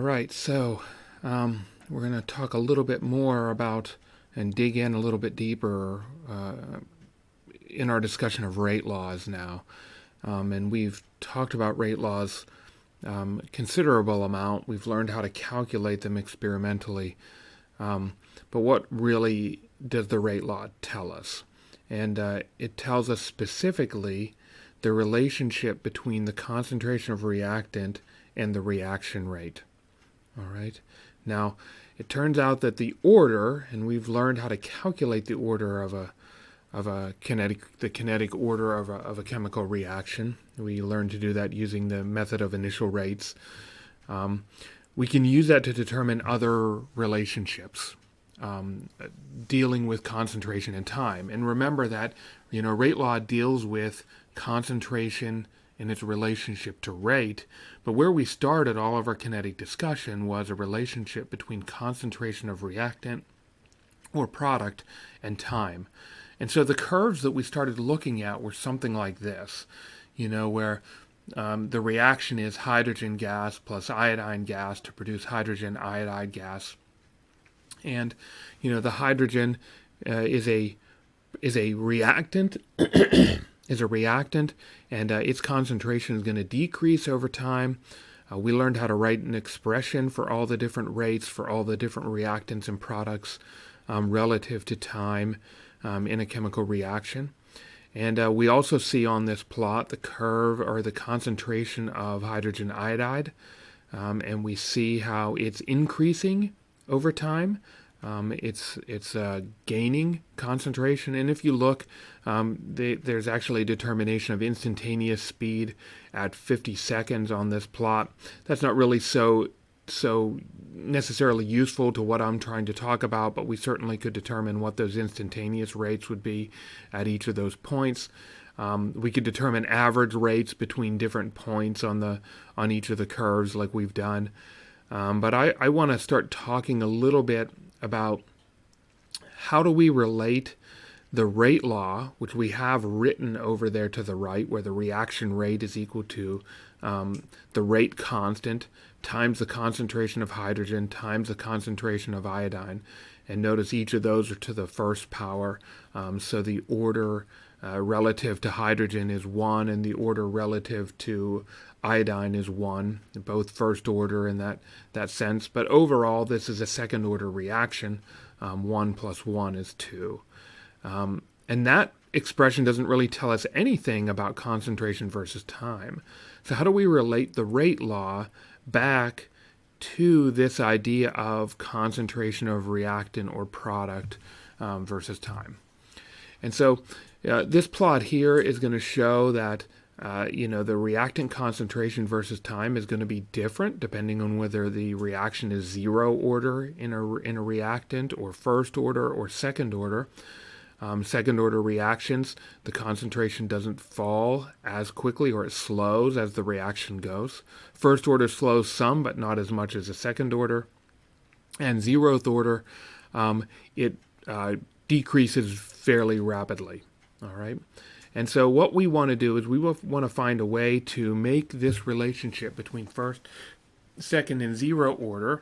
right, so we're going to talk a little bit more about and dig in a little bit deeper in our discussion of rate laws now. And we've talked about rate laws considerable amount. We've learned how to calculate them experimentally. But what really does the rate law tell us? And it tells us specifically the relationship between the concentration of reactant and the reaction rate. All right. Now, it turns out that the order, and we've learned how to calculate the order of the kinetic order of a chemical reaction. We learned to do that using the method of initial rates. We can use that to determine other relationships dealing with concentration and time. And remember that, rate law deals with concentration in its relationship to rate, but where we started all of our kinetic discussion was a relationship between concentration of reactant or product and time. And so the curves that we started looking at were something like this, where the reaction is hydrogen gas plus iodine gas to produce hydrogen iodide gas. And, the hydrogen is a reactant and its concentration is going to decrease over time. We learned how to write an expression for all the different rates for all the different reactants and products relative to time in a chemical reaction. And we also see on this plot the curve or the concentration of hydrogen iodide, and we see how it's increasing over time. It's gaining concentration, and if you look, there's actually a determination of instantaneous speed at 50 seconds on this plot. That's not really so necessarily useful to what I'm trying to talk about, but we certainly could determine what those instantaneous rates would be at each of those points. We could determine average rates between different points on each of the curves like we've done. But I want to start talking a little bit about how do we relate the rate law, which we have written over there to the right, where the reaction rate is equal to the rate constant times the concentration of hydrogen times the concentration of iodine. And notice each of those are to the first power. So the order relative to hydrogen is 1, and the order relative to iodine is 1, both first order in that sense. But overall, this is a second order reaction. 1 plus 1 is 2. And that expression doesn't really tell us anything about concentration versus time. So how do we relate the rate law back to this idea of concentration of reactant or product versus time? And so this plot here is going to show that the reactant concentration versus time is going to be different depending on whether the reaction is zero order in a reactant or first order or second order. Second order reactions, the concentration doesn't fall as quickly or it slows as the reaction goes. First order slows some, but not as much as a second order. And zeroth order, it decreases fairly rapidly. All right. And so what we want to do is we want to find a way to make this relationship between first, second, and zero order,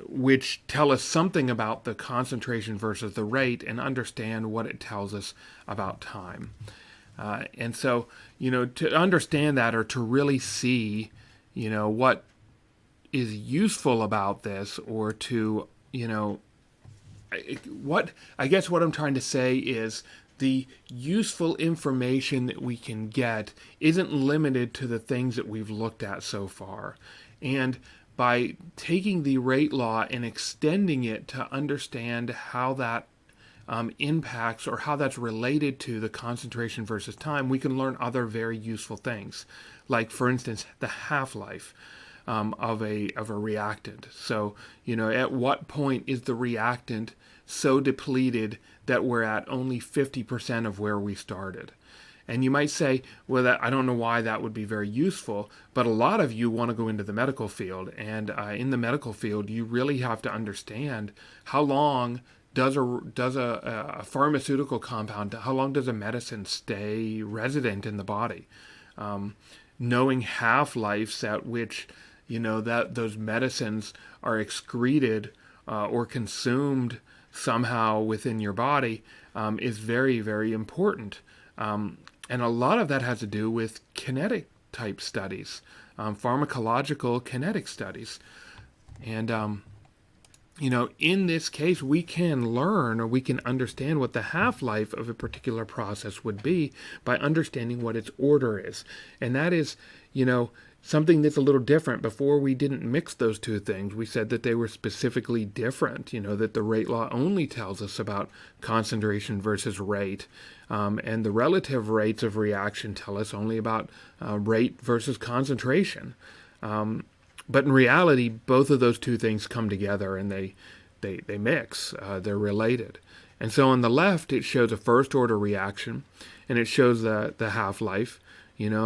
which tell us something about the concentration versus the rate, and understand what it tells us about time. And so, to understand that, or to really see, what is useful about this, or to, what I'm trying to say is the useful information that we can get isn't limited to the things that we've looked at so far. And by taking the rate law and extending it to understand how that impacts or how that's related to the concentration versus time, we can learn other very useful things. Like, for instance, the half-life of a reactant. So, at what point is the reactant so depleted that we're at only 50% of where we started? And you might say, well, I don't know why that would be very useful, but a lot of you want to go into the medical field. And in the medical field, you really have to understand how long does a pharmaceutical compound, how long does a medicine stay resident in the body? Knowing half-lives at which that those medicines are excreted or consumed somehow within your body is very, very important. And a lot of that has to do with kinetic type studies, pharmacological kinetic studies. And in this case, we can learn or we can understand what the half-life of a particular process would be by understanding what its order is. And that is, something that's a little different. Before, we didn't mix those two things. We said that they were specifically different, that the rate law only tells us about concentration versus rate. And the relative rates of reaction tell us only about rate versus concentration. But in reality, both of those two things come together and they mix. They're related. And so on the left, it shows a first-order reaction, and it shows the half-life.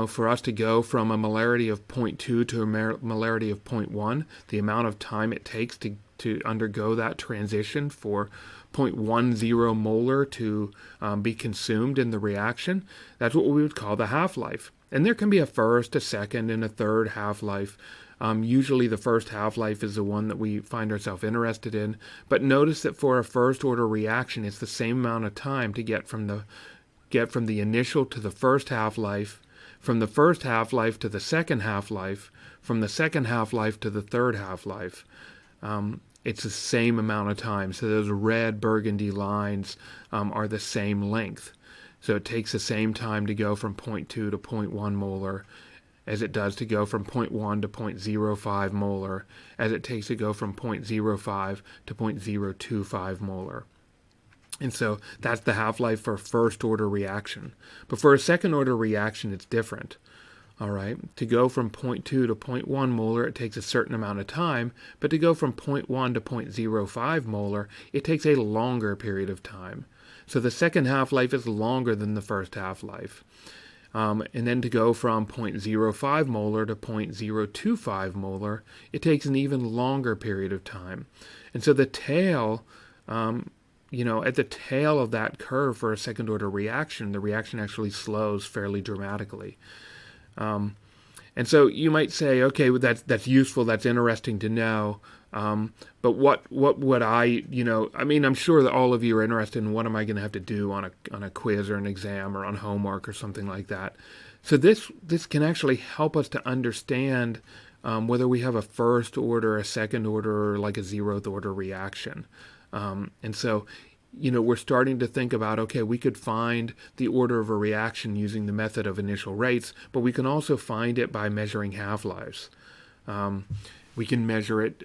For us to go from a molarity of 0.2 to a molarity of 0.1, the amount of time it takes to undergo that transition for 0.10 molar to be consumed in the reaction, that's what we would call the half-life. And there can be a first, a second, and a third half-life. Usually the first half-life is the one that we find ourselves interested in. But notice that for a first-order reaction, it's the same amount of time to get from the initial to the first half-life, from the first half-life to the second half-life, from the second half-life to the third half-life. It's the same amount of time. So those red burgundy lines are the same length. So it takes the same time to go from 0.2 to 0.1 molar as it does to go from 0.1 to 0.05 molar, as it takes to go from 0.05 to 0.025 molar. And so that's the half-life for a first-order reaction. But for a second-order reaction, it's different. All right, to go from 0.2 to 0.1 molar, it takes a certain amount of time, but to go from 0.1 to 0.05 molar, it takes a longer period of time. So the second half-life is longer than the first half-life. And then to go from 0.05 molar to 0.025 molar, it takes an even longer period of time. And so the tail, at the tail of that curve for a second-order reaction, the reaction actually slows fairly dramatically. And so you might say, okay, well, that's useful, that's interesting to know. But what would I'm sure that all of you are interested in what am I going to have to do on a quiz or an exam or on homework or something like that. So this can actually help us to understand whether we have a first order, a second order, or like a zeroth order reaction. And so we're starting to think about, okay, we could find the order of a reaction using the method of initial rates, but we can also find it by measuring half-lives. We can measure it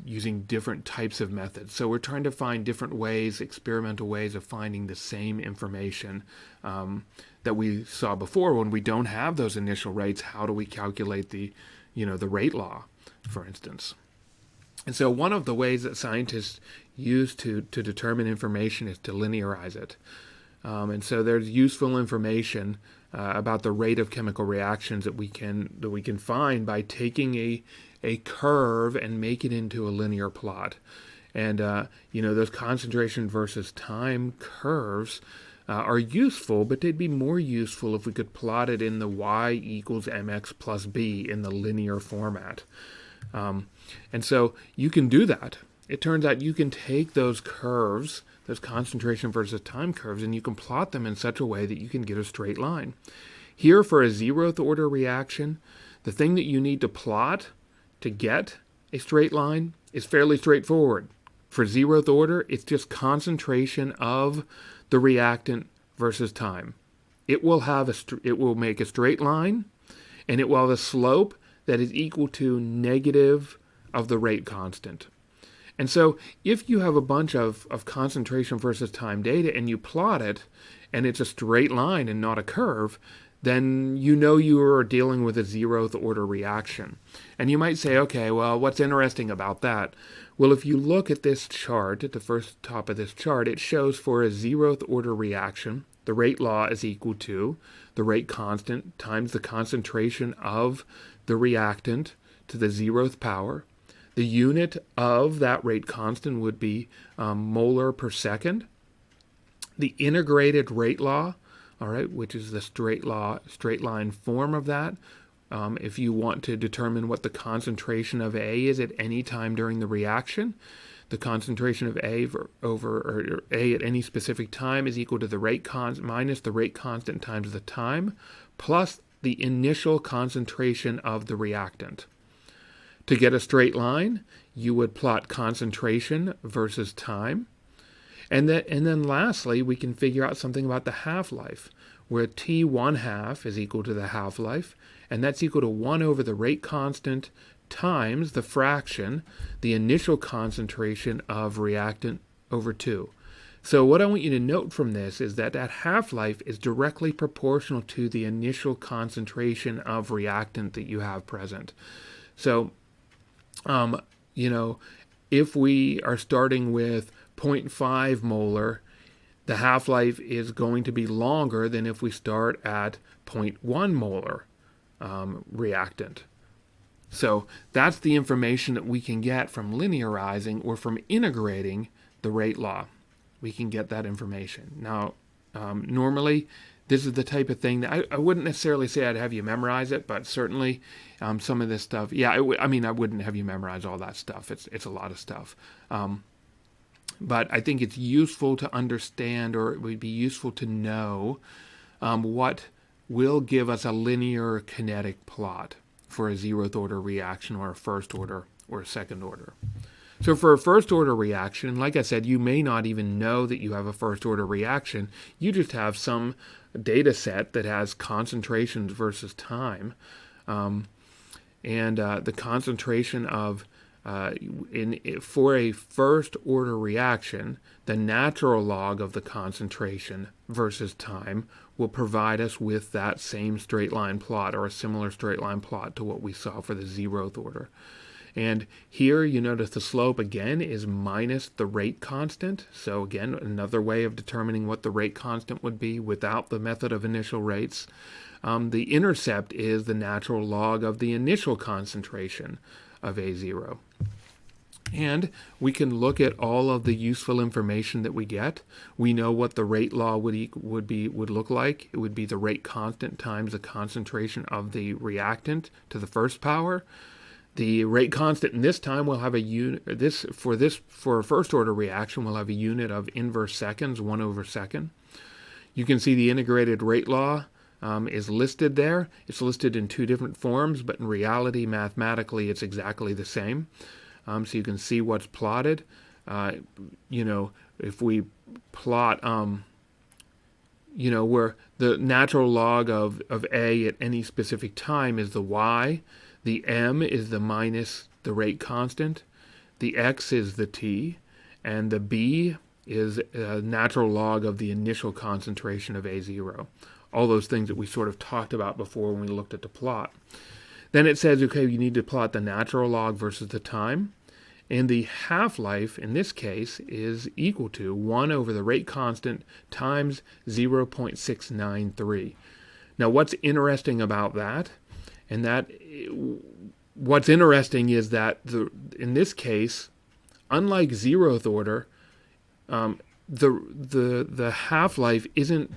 using different types of methods. So we're trying to find different ways, experimental ways of finding the same information that we saw before. When we don't have those initial rates, how do we calculate the rate law, for instance? And so one of the ways that scientists use to determine information is to linearize it. And so there's useful information about the rate of chemical reactions that we can find by taking a curve and make it into a linear plot. And those concentration versus time curves are useful, but they'd be more useful if we could plot it in the y equals mx plus b in the linear format. And so you can do that. It turns out you can take those curves, those concentration versus time curves, and you can plot them in such a way that you can get a straight line. Here, for a zeroth order reaction, the thing that you need to plot to get a straight line is fairly straightforward. For zeroth order, it's just concentration of the reactant versus time. It will make a straight line, and it will have a slope that is equal to negative of the rate constant. And so if you have a bunch of concentration versus time data and you plot it, and it's a straight line and not a curve, then you are dealing with a zeroth order reaction. And you might say, okay, well, what's interesting about that? Well, if you look at this chart, at the first top of this chart, it shows for a zeroth order reaction, the rate law is equal to the rate constant times the concentration of the reactant to the zeroth power. The unit of that rate constant would be molar per second. The integrated rate law, all right, which is the straight line form of that, If you want to determine what the concentration of A is at any time during the reaction, the concentration of A over A at any specific time is equal to the rate minus the rate constant times the time plus the initial concentration of the reactant. To get a straight line, you would plot concentration versus time. And then lastly, we can figure out something about the half-life, where T1/2 is equal to the half-life, and that's equal to 1 over the rate constant times the fraction, the initial concentration of reactant over 2. So what I want you to note from this is that half-life is directly proportional to the initial concentration of reactant that you have present. So, if we are starting with 0.5 molar, the half-life is going to be longer than if we start at 0.1 molar reactant. So that's the information that we can get from linearizing or from integrating the rate law. We can get that information. Now, normally, this is the type of thing that I wouldn't necessarily say I'd have you memorize it, but certainly some of this stuff, I wouldn't have you memorize all that stuff. It's a lot of stuff. But I think it's useful to understand, or it would be useful to know what will give us a linear kinetic plot for a 0th order reaction or a 1st order or a 2nd order. So for a 1st order reaction, like I said, you may not even know that you have a 1st order reaction. You just have some data set that has concentrations versus time. The concentration of for a 1st order reaction, the natural log of the concentration versus time will provide us with that same straight line plot, or a similar straight line plot to what we saw for the 0th order. And here you notice the slope again is minus the rate constant. So again, another way of determining what the rate constant would be without the method of initial rates. The intercept is the natural log of the initial concentration of A0. And we can look at all of the useful information that we get. We know what the rate law would look like. It would be the rate constant times the concentration of the reactant to the 1st power. The rate constant in this time will have a unit. For a 1st order reaction, we'll have a unit of inverse seconds, 1 over second. You can see the integrated rate law is listed there. It's listed in 2 different forms, but in reality, mathematically, it's exactly the same. So you can see what's plotted. If we plot, where the natural log of A at any specific time is the y, the m is the minus the rate constant, the x is the t, and the b is a natural log of the initial concentration of A0. All those things that we sort of talked about before when we looked at the plot. Then it says, okay, you need to plot the natural log versus the time. And the half-life, in this case, is equal to 1 over the rate constant times 0.693. Now, what's interesting about that, what's interesting is that in this case, unlike 0th order, the half-life isn't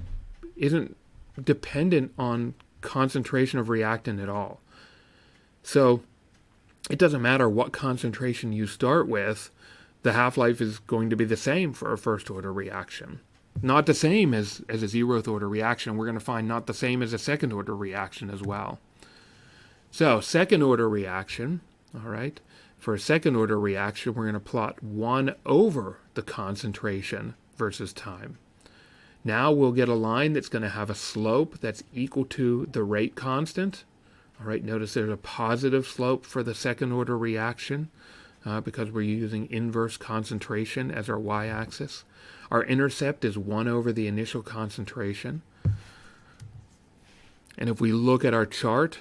dependent on concentration of reactant at all. So it doesn't matter what concentration you start with, the half-life is going to be the same for a 1st order reaction. Not the same as a 0th order reaction. We're going to find not the same as a 2nd order reaction as well. So 2nd order reaction, all right, for a 2nd order reaction, we're going to plot 1 over the concentration versus time. Now we'll get a line that's going to have a slope that's equal to the rate constant. All right, notice there's a positive slope for the 2nd order reaction because we're using inverse concentration as our y-axis. Our intercept is 1 over the initial concentration. And if we look at our chart,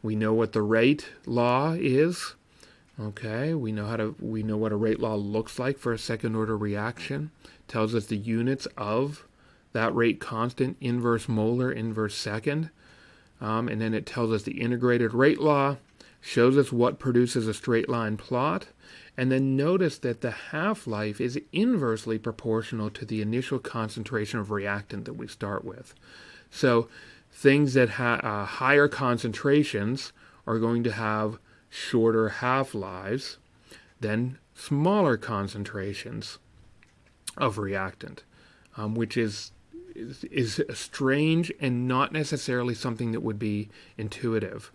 we know what the rate law is. Okay, we know what a rate law looks like for a 2nd order reaction. It tells us the units of that rate constant, inverse molar, inverse second. And then it tells us the integrated rate law, shows us what produces a straight line plot, and then notice that the half-life is inversely proportional to the initial concentration of reactant that we start with. So things that have higher concentrations are going to have shorter half-lives than smaller concentrations of reactant, which is strange and not necessarily something that would be intuitive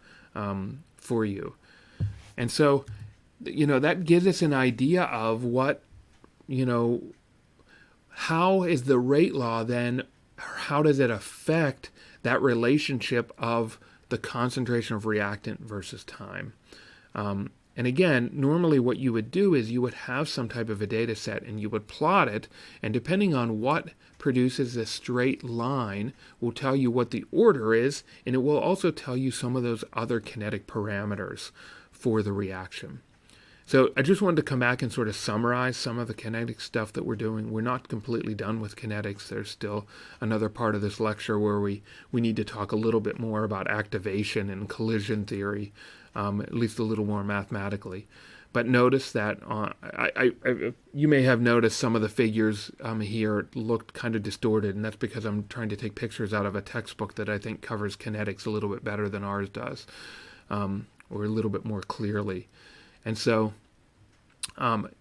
for you. And so, that gives us an idea of what, how is the rate law then, how does it affect that relationship of the concentration of reactant versus time? And again, normally what you would do is you would have some type of a data set and you would plot it, and depending on what produces a straight line will tell you what the order is, and it will also tell you some of those other kinetic parameters for the reaction. So I just wanted to come back and sort of summarize some of the kinetic stuff that we're doing. We're not completely done with kinetics. There's still another part of this lecture where we need to talk a little bit more about activation and collision theory, at least a little more mathematically. But notice that you may have noticed some of the figures here looked kind of distorted, and that's because I'm trying to take pictures out of a textbook that I think covers kinetics a little bit better than ours does, or a little bit more clearly. And so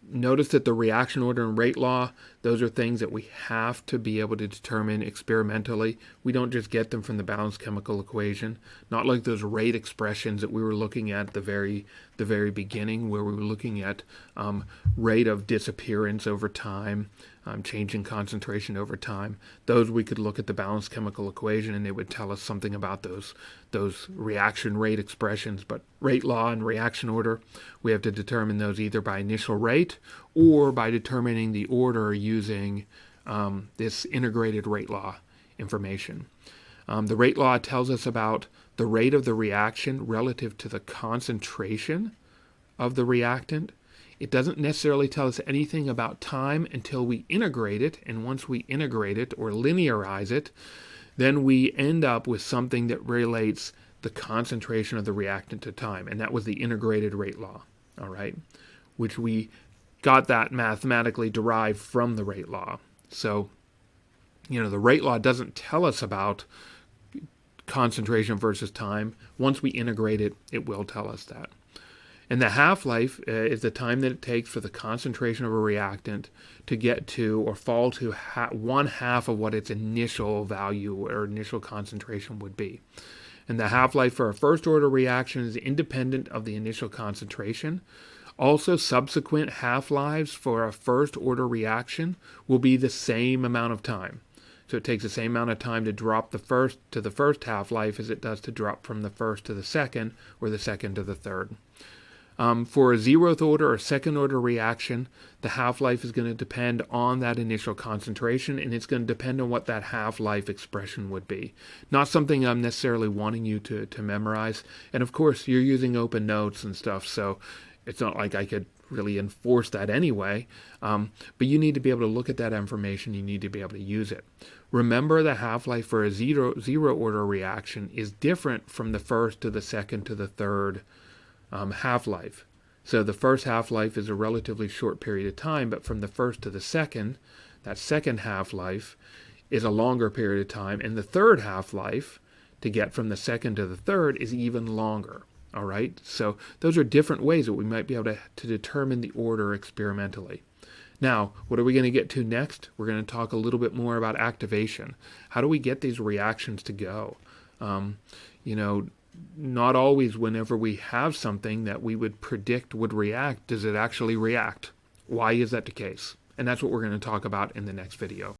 notice that the reaction order and rate law, those are things that we have to be able to determine experimentally. We don't just get them from the balanced chemical equation, not like those rate expressions that we were looking at the very beginning, where we were looking at rate of disappearance over time, change in concentration over time. Those we could look at the balanced chemical equation and they would tell us something about those reaction rate expressions. But rate law and reaction order, we have to determine those either by initial rate or by determining the order using this integrated rate law information. The rate law tells us about the rate of the reaction relative to the concentration of the reactant. It doesn't necessarily tell us anything about time until we integrate it, and once we integrate it or linearize it, then we end up with something that relates the concentration of the reactant to time, and that was the integrated rate law, all right, which we got that mathematically derived from the rate law. So, the rate law doesn't tell us about concentration versus time. Once we integrate it, it will tell us that. And the half-life is the time that it takes for the concentration of a reactant to get to or fall to 1/2 of what its initial value or initial concentration would be. And the half-life for a first-order reaction is independent of the initial concentration. Also, subsequent half-lives for a first-order reaction will be the same amount of time. So it takes the same amount of time to drop the first to the first half-life as it does to drop from the first to the second or the second to the third. For a 0th order or second order reaction, the half-life is going to depend on that initial concentration, and it's going to depend on what that half-life expression would be. Not something I'm necessarily wanting you to memorize. And of course, you're using open notes and stuff, so it's not like I could really enforce that anyway. But you need to be able to look at that information. You need to be able to use it. Remember, the half-life for a zero order reaction is different from the first to the second to the third half-life. So the first half-life is a relatively short period of time, but from the first to the second, that second half-life is a longer period of time, and the third half-life, to get from the second to the third, is even longer. All right? So those are different ways that we might be able to determine the order experimentally. Now, what are we going to get to next? We're going to talk a little bit more about activation. How do we get these reactions to go? Not always whenever we have something that we would predict would react, does it actually react? Why is that the case? And that's what we're going to talk about in the next video.